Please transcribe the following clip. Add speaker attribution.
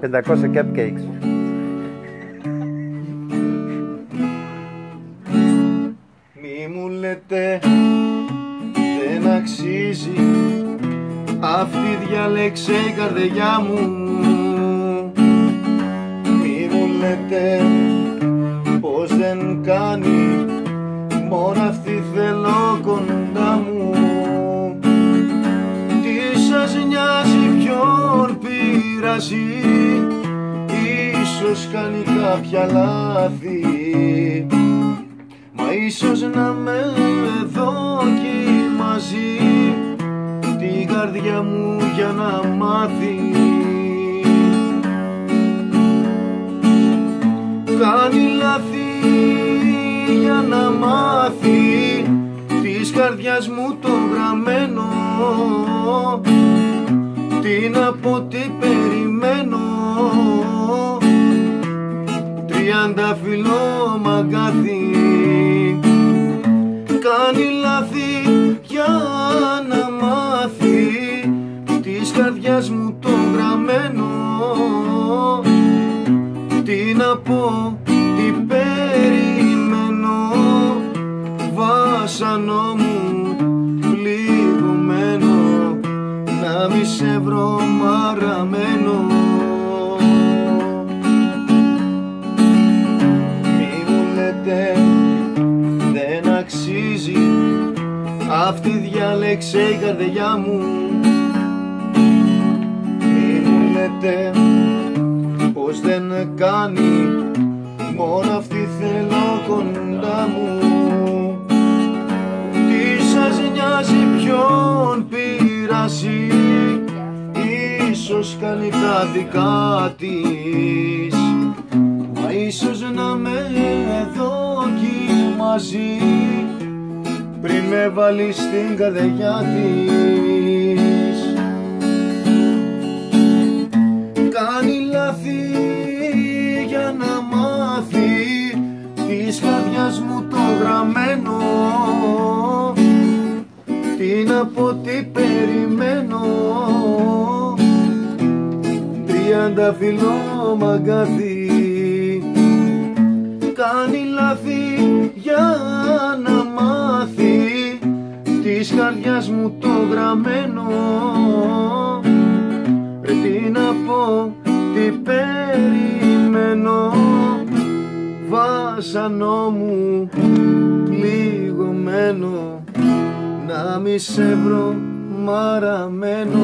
Speaker 1: 500 cupcakes.
Speaker 2: Μη μου λέτε δεν αξίζει, αυτή διάλεξε η καρδιά μου. Μη μου λέτε πως δεν κάνει, μόνο αυτή θέλω κοντά μου. Τι σας νοιάζει, ποιον πειράζει, ίσως κάνει κάποια λάθη, μα ίσως να με δοκιμάζει την καρδιά μου για να μάθει. Κάνει λάθη για να μάθει της καρδιάς μου το γραμμένο. Τι να πω, τι περιμένω, 30 φιλό μαγκάθι. Κάνει λάθη για να μάθει της καρδιάς μου το γραμμένο. Τι να πω, τι περιμένω, βάσανο μου πληγωμένο, να μη σε βρω μαραμένο. Μη μου λέτε δεν αξίζει, αυτή διάλεξε η καρδιά μου. Μη μου λέτε πως δεν κάνει, μόνο αυτή θέλω κοντά μου. Τι σας νοιάζει, ποιον πειράζει, ίσως κάνει τα δικά της, μα ίσως να με δοκιμάζει πριν με βάλει στην καρδιά της. Κάνει λάθη για να μάθει της καρδιάς μου το γραμμένο. Τι να πω, τι περιμένω, 30 φιλό μαγκάθι. Κάνει λάθη για να μάθει της καρδιάς μου το γραμμένο. Τι να πω, τι περιμένω, βάσανο μου πληγωμένο, να μη σε βρω μαραμένο.